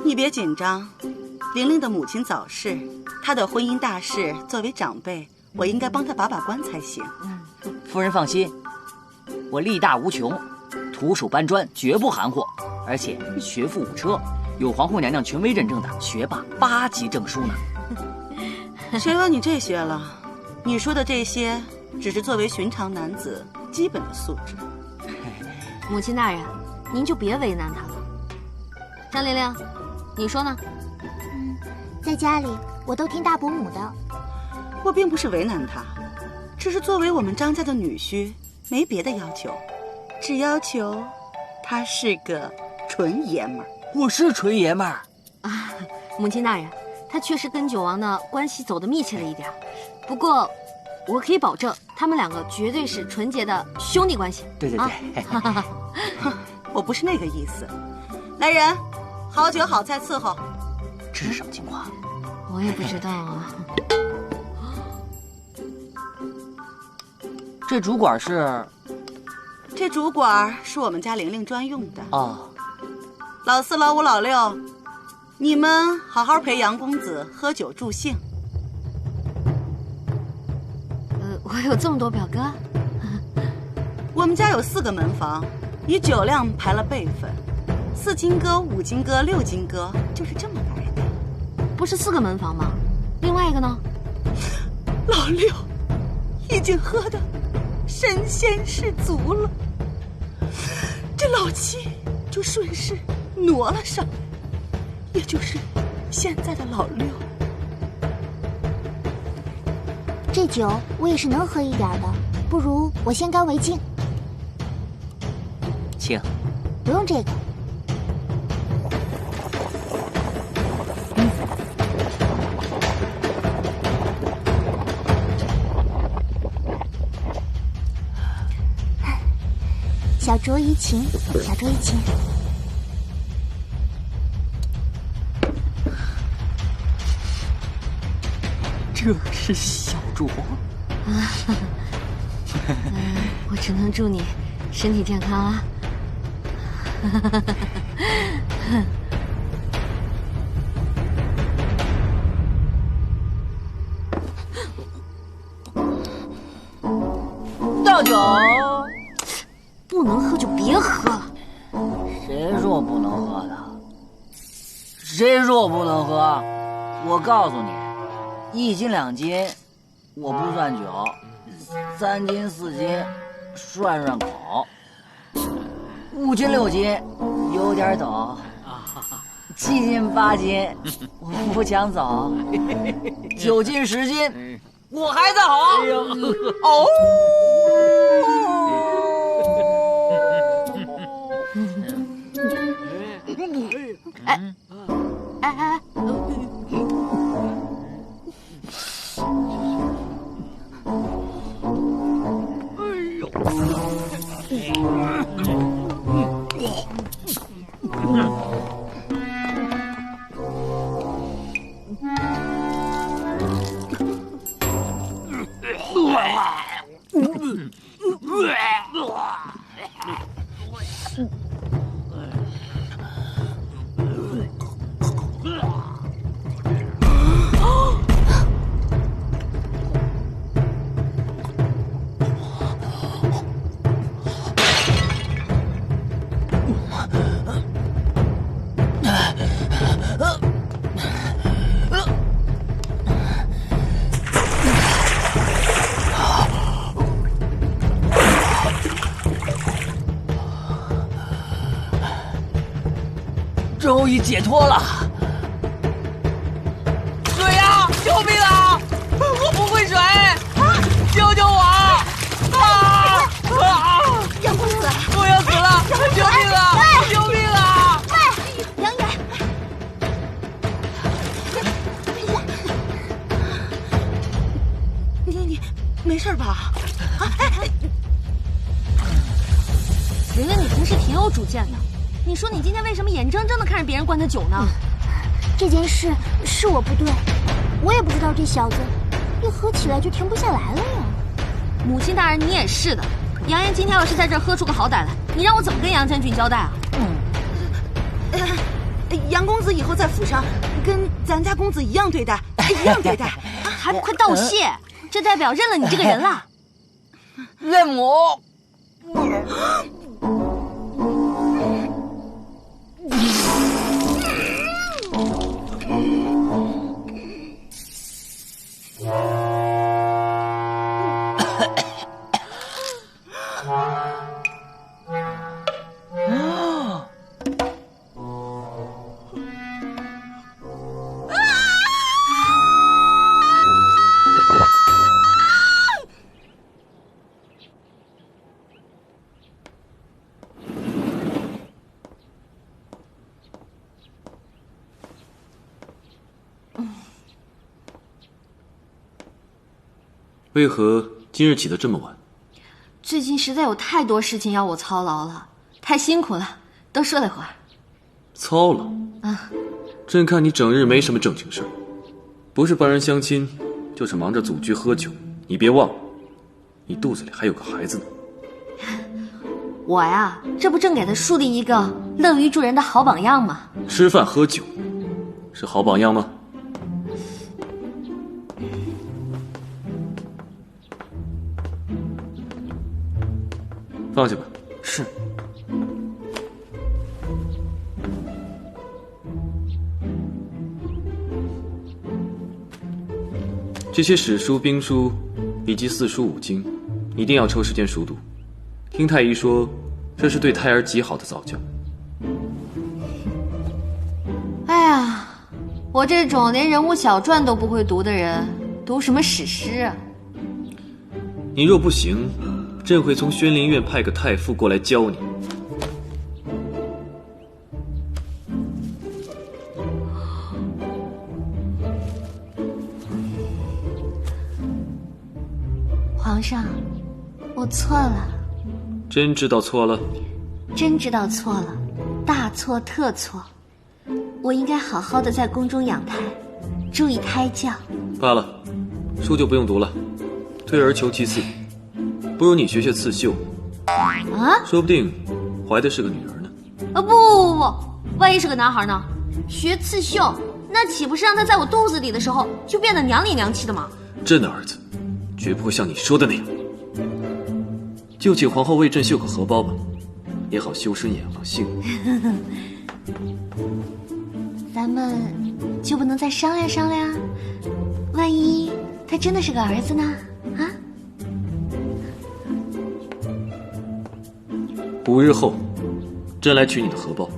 你别紧张，玲玲的母亲早逝，她的婚姻大事，作为长辈，我应该帮她把关才行。夫人放心，我力大无穷，徒手搬砖绝不含糊，而且学富五车，有皇后娘娘权威认证的学霸8级证书呢。谁问你这些了？你说的这些，只是作为寻常男子基本的素质。母亲大人，您就别为难他了。张玲玲，你说呢？在家里我都听大伯母的。我并不是为难他，只是作为我们张家的女婿，没别的要求，只要求他是个纯爷们儿。我是纯爷们儿啊，母亲大人，他确实跟九王的关系走得密切了一点，不过我可以保证，他们两个绝对是纯洁的兄弟关系。对，我不是那个意思。来人，好酒好菜伺候。这是什么情况？我也不知道啊。这主管是？这主管是我们家玲玲专用的。哦。老4、老5、老6，你们好好陪杨公子喝酒助兴。我有这么多表哥？我们家有4个门房，以酒量排了辈分，4金哥、5金哥、6金哥，就是这么来的。不是4个门房吗？另外一个呢？老6已经喝得神仙士足了，这老7就顺势挪了上来，也就是现在的老6。这酒我也是能喝一点的，不如我先干为敬。请。不用这个。小酌怡情，小酌怡情。这是小酌。我只能祝你身体健康啊。倒酒。不能喝就别喝了。谁说不能喝的？谁说我不能喝？我告诉你，1斤2斤我不算酒，3斤4斤涮口，5斤6斤有点走，7斤8斤我不抢走，9斤10斤我还在好。哦。哎，终于解脱了！水呀！救命啊！我不会水，救救我！杨公子，我要死了！救命啊！救命啊！杨远，你没事吧？玲玲，你平时挺有主见的。你说你今天为什么眼睁睁的看着别人灌他酒呢？这件事是我不对，我也不知道这小子一喝起来就停不下来了呀。母亲大人，你也是的。杨言今天要是在这儿喝出个好歹来，你让我怎么跟杨将军交代啊？杨公子以后在府上跟咱家公子一样对待，一样对待，还不快道谢？这代表认了你这个人了。岳母，为何今日起得这么晚？最近实在有太多事情要我操劳了，太辛苦了，多睡了会儿。操劳啊！朕看你整日没什么正经事儿，不是帮人相亲，就是忙着组局喝酒。你别忘了，你肚子里还有个孩子呢。我呀，这不正给他树立一个乐于助人的好榜样吗？吃饭喝酒，是好榜样吗？放下吧。是。这些史书、兵书以及四书五经，一定要抽时间熟读。听太医说，这是对胎儿极好的早教。哎呀，我这种连人物小传都不会读的人，读什么史诗啊？你若不行，朕会从宣灵院派个太傅过来教你。皇上，我错了。真知道错了？真知道错了，大错特错。我应该好好的在宫中养胎，注意胎教。罢了，书就不用读了，退而求其次，不如你学学刺绣。啊？说不定怀的是个女儿呢。不，万一是个男孩呢？学刺绣，那岂不是让他在我肚子里的时候就变得娘里娘气的吗？朕的儿子绝不会像你说的那样。就请皇后为朕绣个荷包吧，也好修身养性。咱们就不能再商量商量？万一他真的是个儿子呢？啊？5日后，朕来取你的荷包。